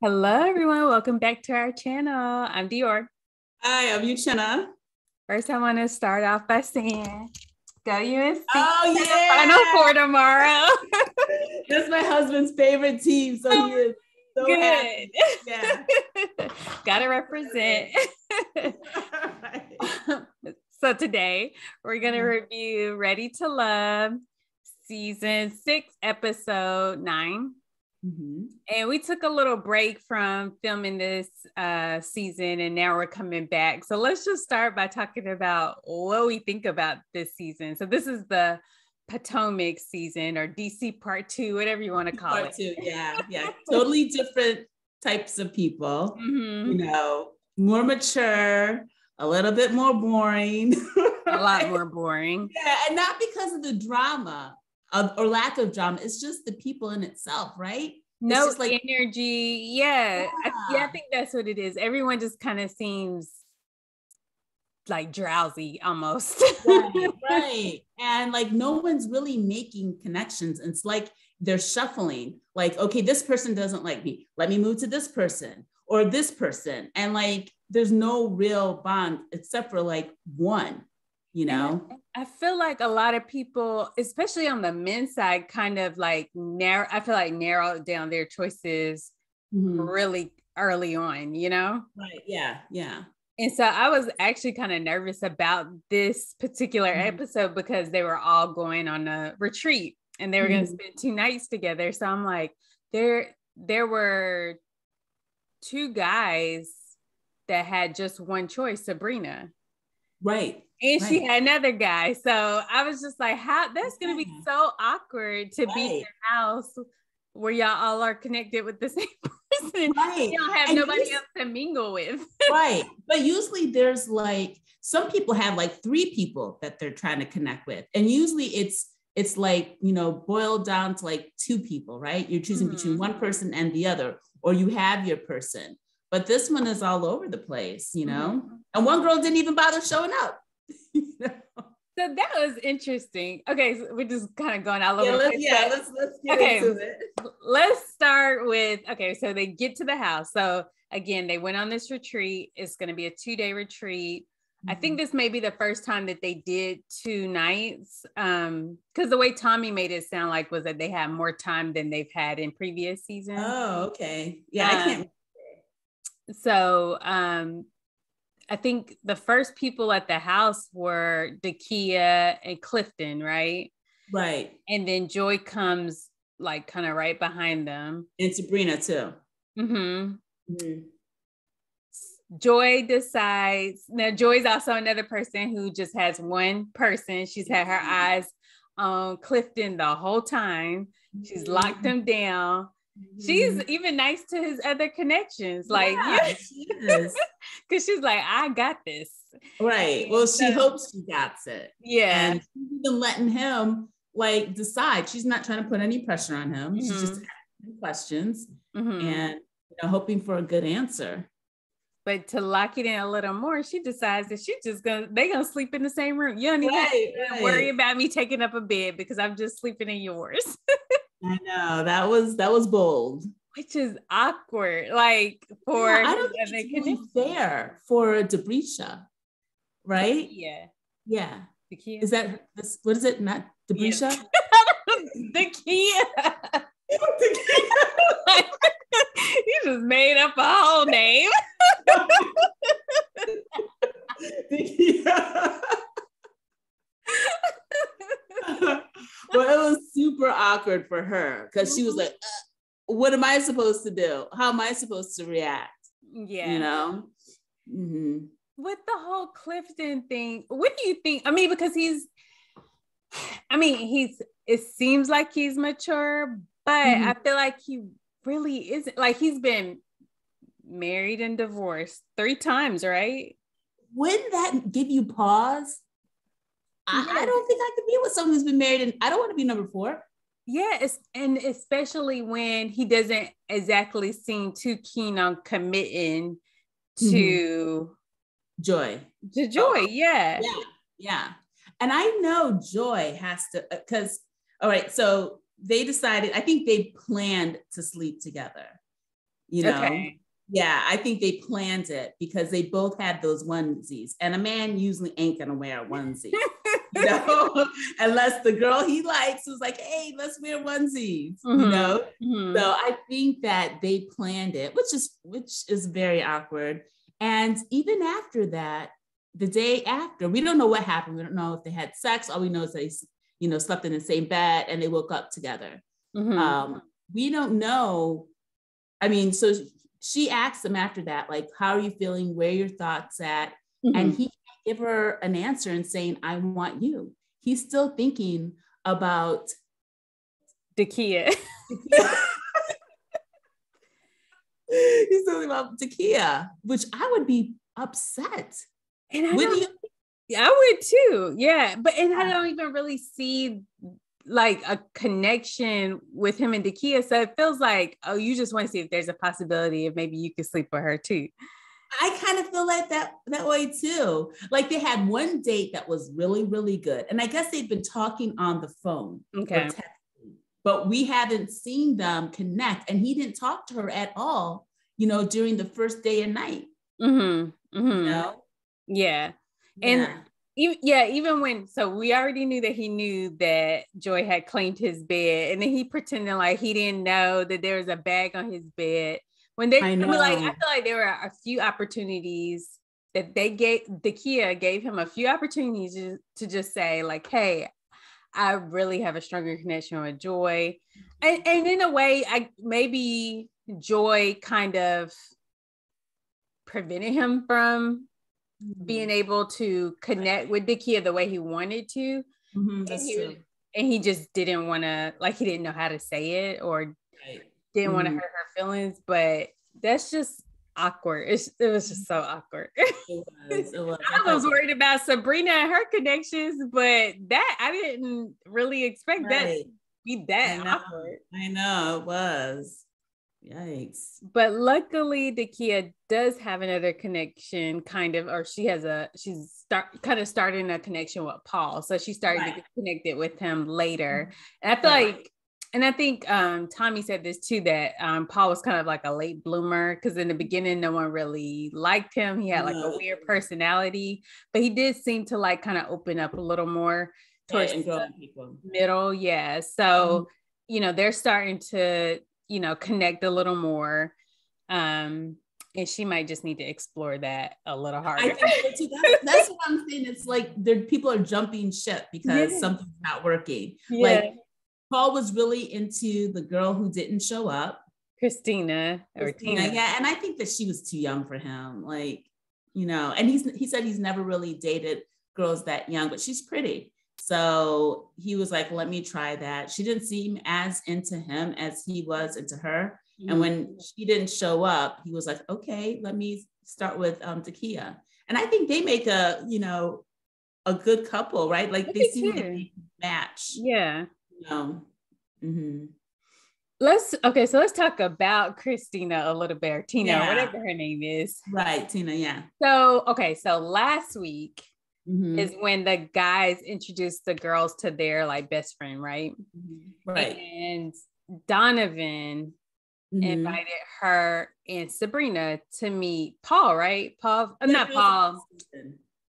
Hello, everyone. Welcome back to our channel. I'm Dior. Hi, I'm Uchenna. First, I want to start off by saying, go UNC Oh, to the Final yeah. Four tomorrow. That's my husband's favorite team. So he is so happy. Yeah. Gotta represent. So today, we're going to review Ready to Love, Season 6, Episode 9. Mm-hmm. And we took a little break from filming this season, and now we're coming back. So let's just start by talking about what we think about this season. So this is the Potomac season, or DC Part 2, whatever you want to call Part 2, yeah. Totally different types of people. Mm-hmm. More mature, a little bit more boring. A lot more boring. Yeah, and not because of the drama or lack of drama. It's just the people in itself, right? No, it's just like energy. Yeah. I think that's what it is. Everyone just kind of seems like drowsy almost. Right. And like no one's really making connections. It's like they're shuffling. Like, okay, this person doesn't like me. Let me move to this person or this person. And like there's no real bond except for like one. I feel like a lot of people, especially on the men's side, kind of like narrowed down their choices really early on, Right. Yeah. And so I was actually kind of nervous about this particular episode because they were all going on a retreat and they were going to spend 2 nights together. So I'm like, there were 2 guys that had just one choice, Sabrina. Right. And she had another guy. So I was just like, how that's going to be so awkward to be in your house where y'all all are connected with the same person. Right. You don't have nobody else to mingle with. Right. But usually there's like, some people have like 3 people that they're trying to connect with. And usually it's like, boiled down to like 2 people, right? You're choosing between one person and the other, or you have your person. But this one is all over the place, and one girl didn't even bother showing up. So that was interesting. Okay, so we're just kind of going all over. Let's get into it. Let's start with, so they get to the house. So again, they went on this retreat. It's going to be a 2-day retreat. I think this may be the first time that they did 2 nights. Because the way Tommy made it sound like was that they had more time than they've had in previous seasons. Oh, okay. Yeah, I can't. So I think the first people at the house were Dakia and Clifton, right? Right. And then Joy comes like kind of right behind them. And Sabrina too. Joy decides, now Joy's also another person who just has one person. She's had her eyes on Clifton the whole time. She's locked him down. She's even nice to his other connections. Like, she is. Because she's like, I got this. Right. Well, she hopes she got it. Yeah. And she's even letting him like decide. She's not trying to put any pressure on him. She's just asking questions and hoping for a good answer. But to lock it in a little more, she decides that they're gonna sleep in the same room. You don't even worry about me taking up a bed because I'm just sleeping in yours. I know that was bold, which is awkward. Like for I don't think it's really fair for Debrisha, right? Yeah. Is that this? What is it? Not Debrisha? Dakia. You just made up a whole name. Well, it was super awkward for her because she was like, what am I supposed to do? How am I supposed to react? Yeah. With the whole Clifton thing, what do you think? I mean, because it seems like he's mature, but I feel like he really isn't. Like, he's been married and divorced 3 times, right? Wouldn't that give you pause? I don't think I could be with someone who's been married, and I don't want to be number 4. Yeah, and especially when he doesn't exactly seem too keen on committing to Joy. To Joy, yeah. And I know Joy has to, because, all right, so they decided, I think they planned to sleep together. you know? Okay. Yeah, I think they planned it because they both had those onesies, and a man usually ain't gonna wear a onesie, you know, unless the girl he likes was like, hey, let's wear onesies, you know? So I think that they planned it, which is very awkward. And even after that, the day after, we don't know what happened. We don't know if they had sex. All we know is they, slept in the same bed and they woke up together. We don't know. I mean, so she asked him after that, like, how are you feeling? Where are your thoughts at? And he can't give her an answer and saying, I want you. He's still thinking about Dakia. He's talking about Takia, which I would be upset. And I would too. Yeah. I don't even really see like a connection with him and Dakia. So it feels like, oh, you just want to see if there's a possibility of maybe you could sleep with her too. I kind of feel like that way too. Like they had one date that was really, really good. And I guess they've been talking on the phone. Okay. But we haven't seen them connect. And he didn't talk to her at all, during the first day and night. You know? Yeah. And even when, so we already knew that he knew that Joy had claimed his bed, and then he pretended like he didn't know that there was a bag on his bed. I feel like there were a few opportunities that Dakia gave him a few opportunities to just say like, hey, I really have a stronger connection with Joy. And in a way, maybe Joy kind of prevented him from being able to connect with Dakia the way he wanted to. That's true. And he just didn't want to, like, he didn't know how to say it or didn't want to hurt her feelings. But that's just awkward. It was just so awkward. It was. I was worried about Sabrina and her connections, but that I didn't really expect that to be that awkward. I know it was. Yikes. But luckily Dakia does have another connection, kind of, or she's starting a connection with Paul. So she started to get connected with him later. And I feel like, and I think Tommy said this too, that Paul was kind of like a late bloomer, because in the beginning, no one really liked him. He had like a weird personality, but he did seem to like kind of open up a little more towards the middle. Yeah. So, they're starting to, connect a little more. And she might just need to explore that a little harder. I think so too. That's what I'm saying. It's like people are jumping ship because something's not working. Like Paul was really into the girl who didn't show up. Christina. Yeah. And I think that she was too young for him. Like, and he said he's never really dated girls that young, but she's pretty. So he was like, let me try that. She didn't seem as into him as he was into her. And when she didn't show up, he was like, okay, let me start with Takia. And I think they make a good couple, right? Like they seem like they match. Yeah. Mm-hmm. Let's talk about Christina a little bit, or Tina, whatever her name is. Right, Tina, yeah. So last week is when the guys introduced the girls to their like best friend, right? Right. And Donovan invited her and Sabrina to meet Paul, right? Not Paul.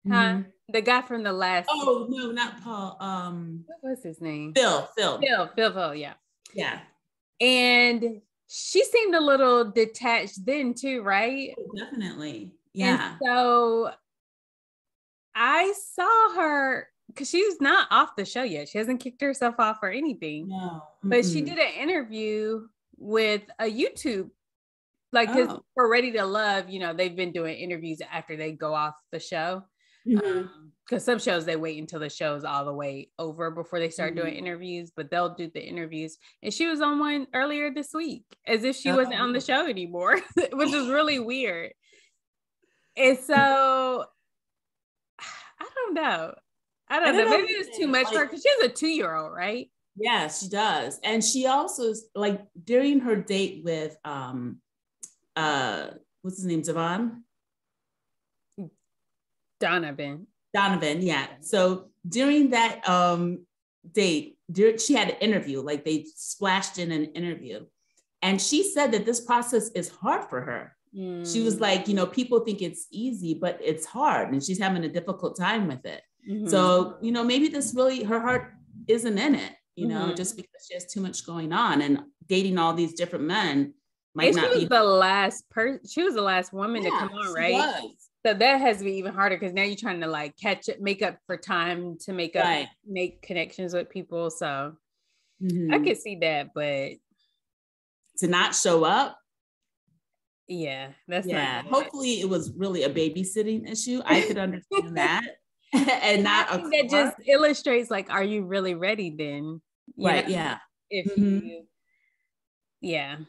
The guy from the last. Oh no, not Paul. What was his name? Phil, yeah. Yeah. And she seemed a little detached then too, right? Oh, definitely. Yeah. And so I saw her, because she's not off the show yet. She hasn't kicked herself off or anything. No. But she did an interview with a YouTube, like, because for Ready to Love, they've been doing interviews after they go off the show. Because some shows they wait until the show's all the way over before they start doing interviews, but they'll do the interviews. And she was on one earlier this week, as if she wasn't on the show anymore, which is really weird. And so I don't know. Maybe it's too much for her, because she has a 2-year-old, right? Yeah, she does. And she also, like, during her date with what's his name, Donovan, yeah. So during that date, she had an interview, like they splashed in an interview. And she said that this process is hard for her. She was like, people think it's easy, but it's hard. And she's having a difficult time with it. Mm-hmm. So, maybe this really, her heart isn't in it, just because she has too much going on and dating all these different men might not be. She was the last woman to come on, right? So that has to be even harder because now you're trying to like make up for time to make connections with people. So I could see that, but to not show up. Yeah, that's not hopefully it was really a babysitting issue. I could understand that. And not I think that just illustrates like, are you really ready then? Right. Yeah. If you Yeah,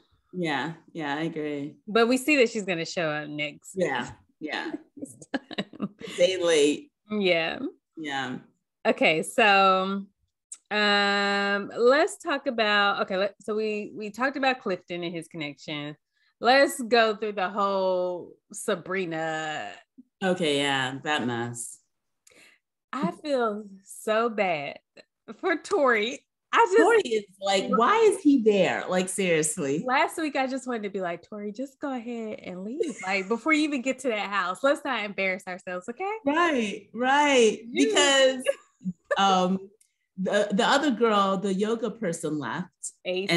I agree. But we see that she's gonna show up next. Yeah. Stay late. Yeah. Okay, so let's talk about so we talked about Clifton and his connection. Let's go through the whole Sabrina. Okay, yeah, that mess. I feel so bad for Tori. Tori is like, why is he there? Like, seriously. Last week, I just wanted to be like, Tori, just go ahead and leave. Like, before you even get to that house, let's not embarrass ourselves, okay? Right. Because the other girl, the yoga person left. Ace,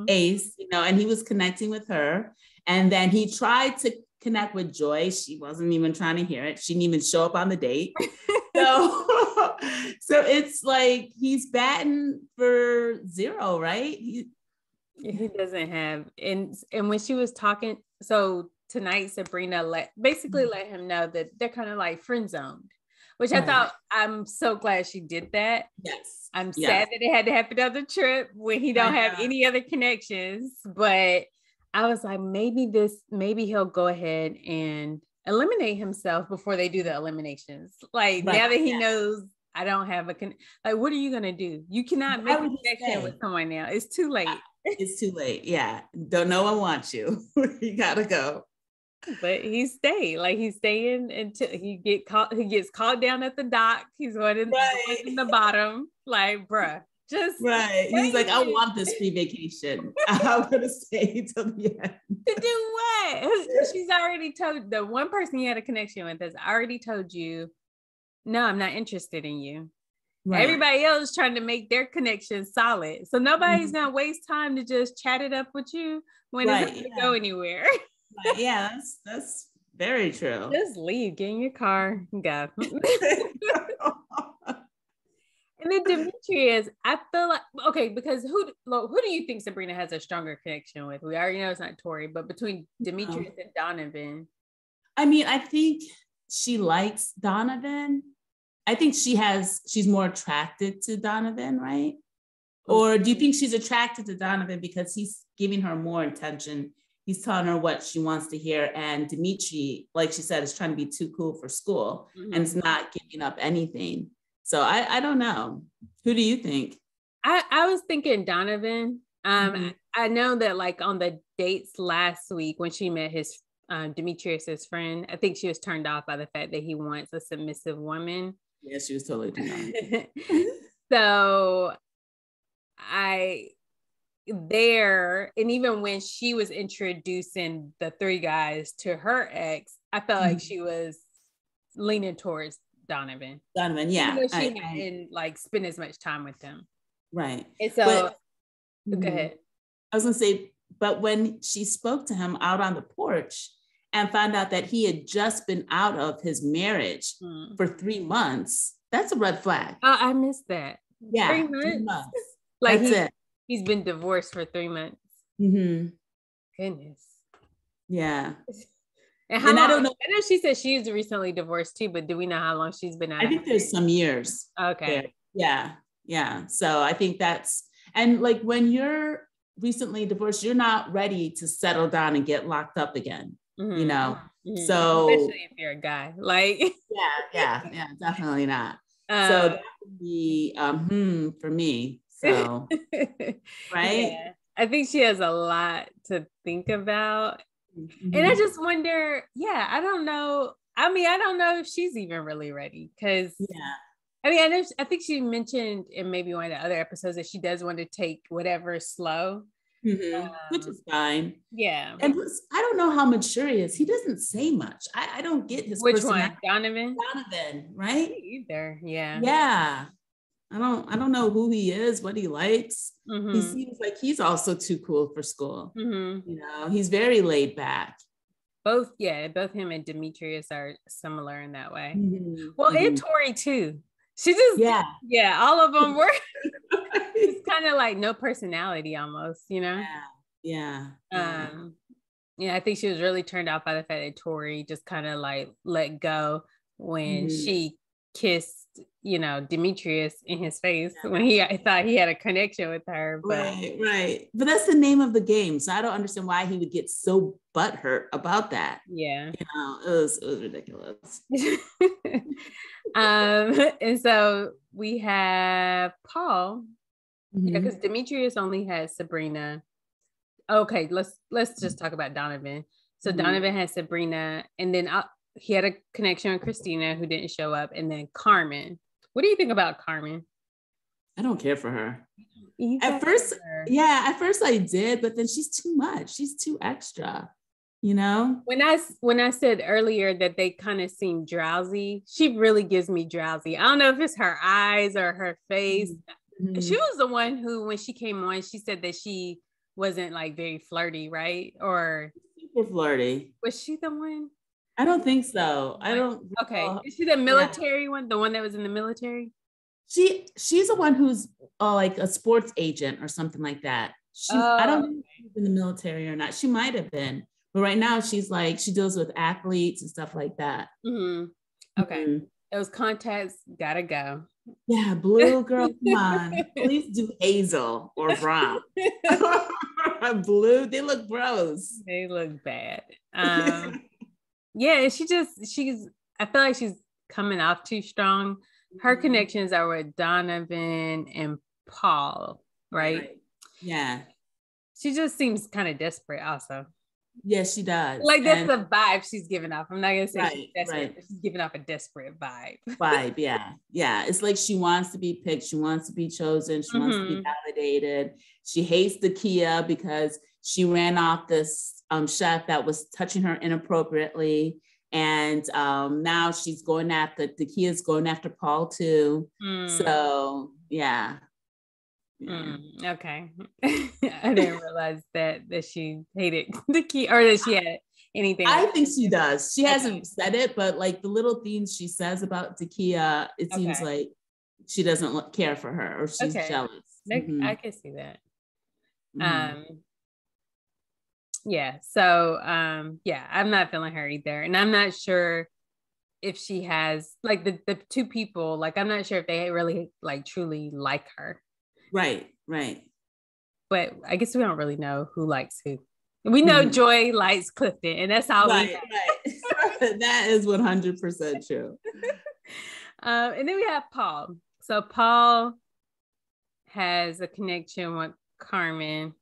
and he was connecting with her. And then he tried to connect with Joy. She wasn't even trying to hear it. She didn't even show up on the date. So it's like he's batting for zero, right? He doesn't have, and when she was talking, so tonight Sabrina let him know that they're kind of like friend zoned, which I thought, I'm so glad she did that. Yes. I'm sad that it had to happen on the trip when he don't have any other connections, but I was like, maybe he'll go ahead and eliminate himself before they do the eliminations. Like now that he knows I don't have like, what are you going to do? You cannot make a connection with someone now. It's too late. It's too late. Yeah. No one wants you. You got to go. But he stayed. Like he's staying until he gets caught down at the dock. He's going in the bottom. Like, bruh. Just he's like, I want this free vacation. I'm gonna stay till the end. To do what? She's already told the one person he had a connection with has already told you, no, I'm not interested in you. Everybody else trying to make their connection solid. So nobody's gonna waste time to just chat it up with you when it's not gonna go anywhere. Yeah, that's very true. Just leave, get in your car, and go. And then Demetrius, I feel like, because who do you think Sabrina has a stronger connection with? We already know it's not Tori, but between Demetrius and Donovan. I mean, I think she likes Donovan. I think she's more attracted to Donovan, right? Or do you think she's attracted to Donovan because he's giving her more attention? He's telling her what she wants to hear. And Dimitri, like she said, is trying to be too cool for school and is not giving up anything. So I don't know. Who do you think? I was thinking Donovan. I know that like on the dates last week when she met his Demetrius's friend, I think she was turned off by the fact that he wants a submissive woman. Yeah, she was totally turned on. So and even when she was introducing the three guys to her ex, I felt like she was leaning towards Donovan, yeah. She didn't like spend as much time with them. Right. And so go ahead. I was gonna say, but when she spoke to him out on the porch and found out that he had just been out of his marriage for 3 months, that's a red flag. Oh, I missed that. Yeah. 3 months. Like he's been divorced for 3 months. Goodness. Yeah. And I don't know. I know she said she's recently divorced too, but do we know how long she's been out? I think there's some years. Okay. There. Yeah. So I think and like when you're recently divorced, you're not ready to settle down and get locked up again, So especially if you're a guy, like yeah, definitely not. So that would be for me. So right. Yeah. I think she has a lot to think about. And I just wonder, I don't know. I mean, I don't know if she's even really ready because, I mean, I think she mentioned in maybe one of the other episodes that she does want to take whatever slow. Which is fine. Yeah. And I don't know how mature he is. He doesn't say much. I don't get his Which personality. one? Donovan? Donovan, right? Me either. Yeah. Yeah. I don't know who he is, what he likes. He seems like he's also too cool for school. He's very laid back. Both him and Demetrius are similar in that way. Well, and Tori too. She just all of them were it's kind of like no personality almost, Yeah. I think she was really turned off by the fact that Tori just kind of like let go when she kissed, Demetrius in his face when he thought he had a connection with her. But right. But that's the name of the game. So I don't understand why he would get so butthurt about that. Yeah. It was ridiculous. And so we have Paul, because Demetrius only has Sabrina. Okay, let's just talk about Donovan. So Donovan has Sabrina, and then he had a connection with Christina, who didn't show up, and then Carmen. What do you think about Carmen? I don't care for her. At first I did, but then she's too much. She's too extra, When I said earlier that they kind of seem drowsy, she really gives me drowsy. I don't know if it's her eyes or her face. She was the one who, when she came on, she said that she wasn't like very flirty, right? Or super flirty. Was she the one? I don't think so. I don't. Okay. Is she the military one? The one that was in the military? She's the one who's like a sports agent or something like that. I don't know if she's in the military or not. She might have been, but right now she's like, she deals with athletes and stuff like that. Okay. Those contacts gotta go. Yeah, blue girl, come on. Please do hazel or brown. Blue, they look gross. They look bad. Yeah, she's I feel like she's coming off too strong. Her connections are with Donovan and Paul, right? Yeah. She just seems kind of desperate also. Yes, she does. Like that's the vibe she's giving off. I'm not gonna say she's desperate, but she's giving off a desperate vibe. Yeah. It's like she wants to be picked, she wants to be chosen, she wants to be validated. She hates the Kia because she ran off this chef that was touching her inappropriately. And now she's going after the Kia's going after Paul too. So yeah. Okay. I didn't realize that she hated the Kia, or that she had anything. I think she does. She hasn't said it, but like the little things she says about Takia, it seems like she doesn't care for her, or she's jealous. I can see that. Yeah. So I'm not feeling her either. And I'm not sure if she has like the two people, like I'm not sure if they really like truly like her. Right. But I guess we don't really know who likes who. We know Joy likes Clifton, and that's all we know. Right. That is 100% true. And then we have Paul. So Paul has a connection with Carmen.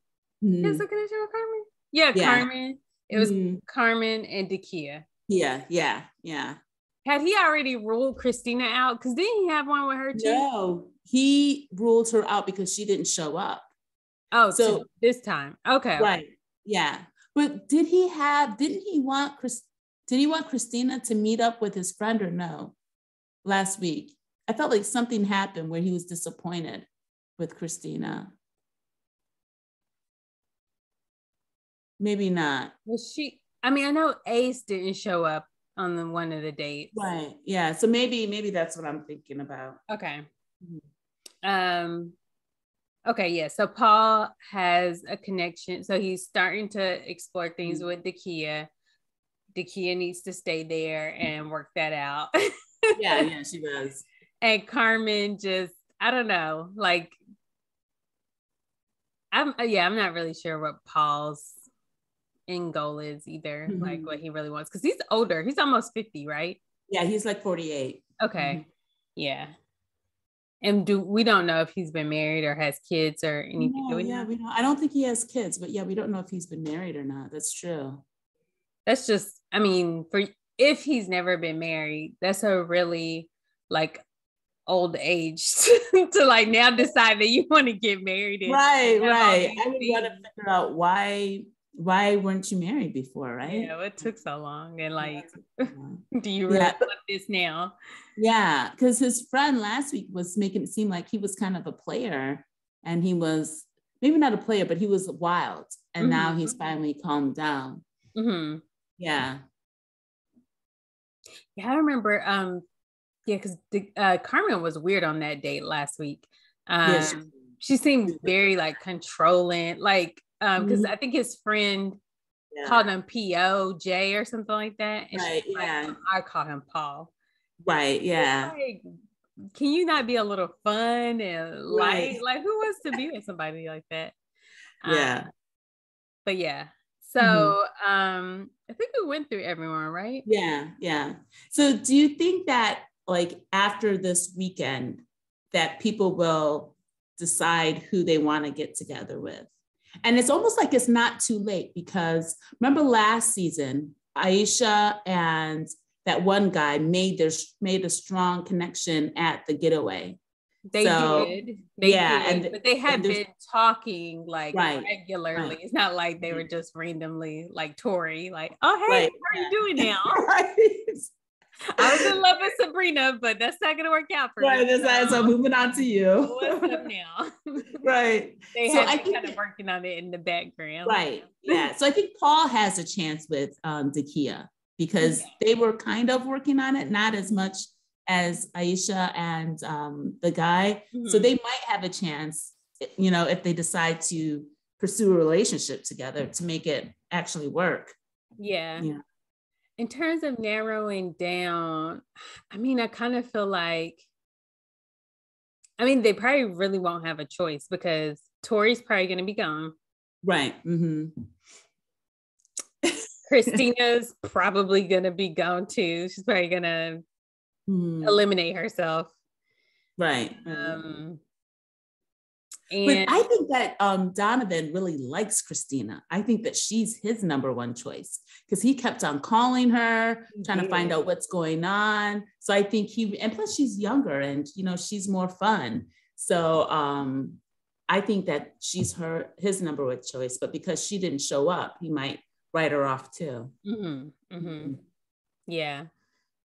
Has a connection with Carmen? Yeah. Carmen. It was Carmen and Dakia. Yeah. Had he already ruled Christina out? Because didn't he have one with her too? No, he ruled her out because she didn't show up. Oh, so this time. Okay. Right. Yeah. But didn't he want Christina to meet up with his friend or no? Last week. I felt like something happened where he was disappointed with Christina. Maybe not. I know Ace didn't show up on one of the dates. Right. Yeah. So maybe that's what I'm thinking about. Okay. Okay. Yeah. So Paul has a connection. So he's starting to explore things with Dakia. Dakia needs to stay there and work that out. Yeah, she does. And Carmen just, I don't know, like, I'm not really sure what Paul's end goal is either, like what he really wants, because he's older. He's almost 50, right? Yeah, he's like 48. Okay. Yeah. And we don't know if he's been married or has kids or anything. No, we don't. I don't think he has kids, but we don't know if he's been married or not. That's true. That's just, if he's never been married, that's a really like old age to like now decide that you want to get married. And right. I would things. want to figure out why weren't you married before, right? Yeah, it took so long. And like, do you really want this now? Yeah, because his friend last week was making it seem like he was kind of a player, and he was maybe not a player, but he was wild. And now he's finally calmed down. Mm-hmm. Yeah. Yeah, I remember. Yeah, because Carmen was weird on that date last week. She seemed very like controlling, like because I think his friend called him POJ or something like that. And right. Yeah. Like, I call him Paul. Right. Yeah. Like, can you not be a little fun and light? Like, who wants to be with somebody like that? Yeah. But yeah. So I think we went through everyone, right? Yeah. So do you think that like after this weekend that people will decide who they want to get together with? And it's almost like it's not too late, because remember last season, Aisha and that one guy made a strong connection at the Getaway. They did. But they had been talking like regularly. Right. It's not like they were just randomly like Tori, like, oh hey, how are you doing now? I was in love with Sabrina, but that's not gonna work out for me. So moving on to you. What's up now? Right. They have been kind of working on it in the background. Right. Yeah. So I think Paul has a chance with Dakia, because they were kind of working on it, not as much as Aisha and the guy. So they might have a chance, if they decide to pursue a relationship together to make it actually work. Yeah. In terms of narrowing down, I mean, I kind of feel like, they probably really won't have a choice, because Tori's probably going to be gone. Right. Christina's probably going to be gone too. She's probably going to eliminate herself. Right. And but I think that Donovan really likes Christina. I think that she's his number one choice, because he kept on calling her, trying to find out what's going on. So I think and plus she's younger and, she's more fun. So I think that she's his number one choice, but because she didn't show up, he might write her off too. Yeah.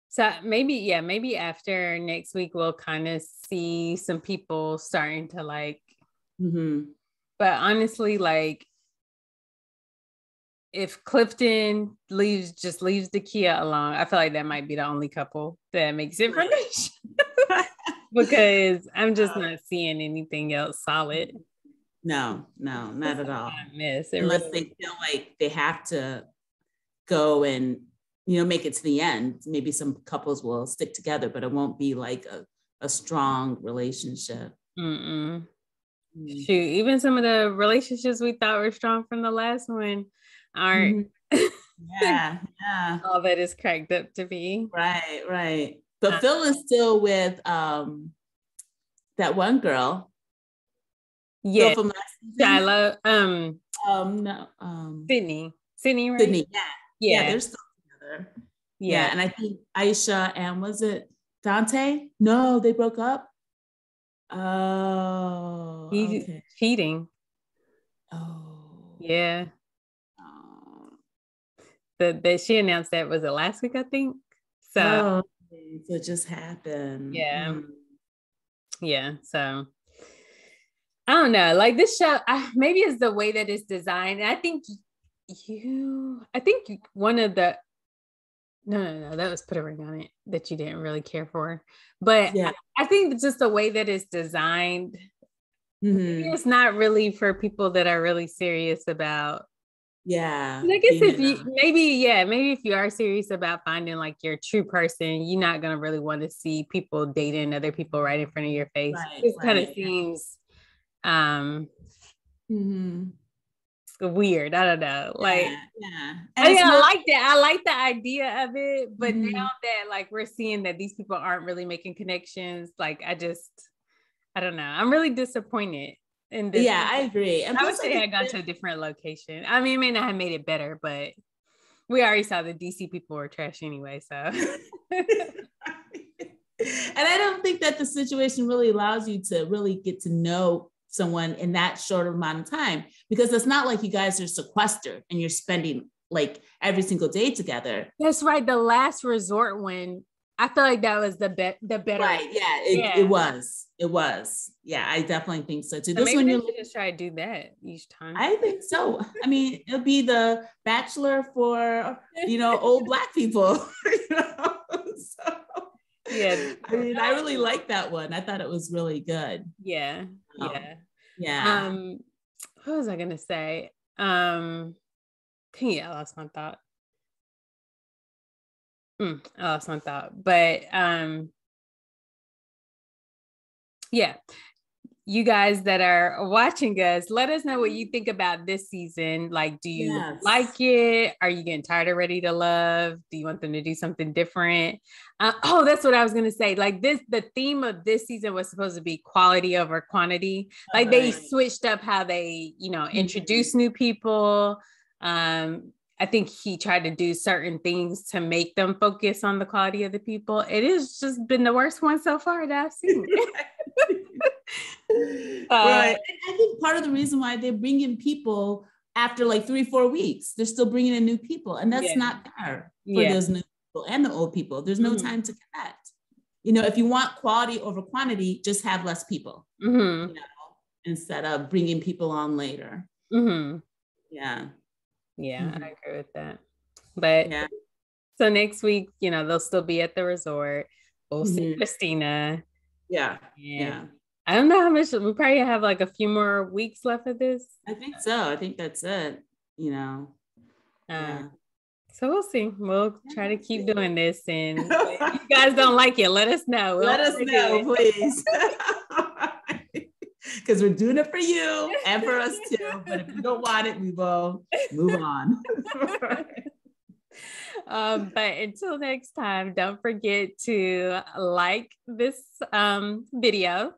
So maybe after next week, we'll kind of see some people starting to like, but honestly, like if Clifton leaves Dakia alone, I feel like that might be the only couple that makes it for me. Because I'm just not seeing anything else solid. No, not at all. Unless they feel like they have to go and, make it to the end. Maybe some couples will stick together, but it won't be like a strong relationship. Shoot, even some of the relationships we thought were strong from the last one aren't. Yeah. All that is cracked up to be. Right. But Phil is still with that one girl. Yeah. From last season. Shiloh. No. Sydney, right? Sydney, yeah. They're still together. Yeah. And I think Aisha and was it Dante? No, they broke up. Oh, he's cheating. Oh, yeah. That she announced that, was it last week, I think. So it just happened. Yeah. So I don't know. Like this show, maybe it's the way that it's designed. And I think one of the no, that was Put a Ring on It that you didn't really care for. But I think just the way that it's designed, it's not really for people that are really serious about. Yeah. I guess maybe if you are serious about finding like your true person, you're not going to really want to see people dating other people right in front of your face. It kind of seems weird. I don't know. Like, I like that. I like the idea of it, but now that like we're seeing that these people aren't really making connections, like I don't know. I'm really disappointed in this. Yeah, I agree. And I wish they had gone to a different location. I mean, it may not have made it better, but we already saw the DC people were trash anyway. So And I don't think that the situation really allows you to really get to know someone in that short amount of time, because it's not like you guys are sequestered and you're spending like every single day together. That's right. The last resort one, I feel like that was the better. Right. Yeah, it was. It was. Yeah, I definitely think so too. So this one you just try to do that each time. I think so. I mean, it'll be the Bachelor for, old Black people. So, yeah. I mean, I really like that one. I thought it was really good. Yeah. Yeah. Yeah. What was I gonna say? I lost my thought. I lost my thought. But yeah. You guys that are watching us, let us know what you think about this season. Like, do you like it? Are you getting tired of Ready to Love? Do you want them to do something different? That's what I was going to say. Like the theme of this season was supposed to be quality over quantity. Like they switched up how they, introduce new people. I think he tried to do certain things to make them focus on the quality of the people. It has just been the worst one so far that I've seen. Right. I think part of the reason why they're bringing people after like 3-4 weeks, they're still bringing in new people, and that's not fair for those new people and the old people. There's no time to connect. If you want quality over quantity, just have less people, instead of bringing people on later. Yeah, I agree with that. But so next week, they'll still be at the resort. We'll see Christina. Yeah. I don't know how much, we probably have like a few more weeks left of this. I think so. I think that's it, So we'll see. We'll try to keep doing this. And if you guys don't like it, let us know. Let us know, please. Because we're doing it for you and for us too. But if you don't want it, we will move on. But until next time, don't forget to like this video,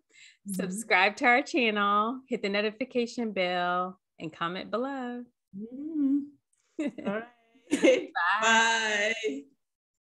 subscribe to our channel, hit the notification bell, and comment below. All right. Bye.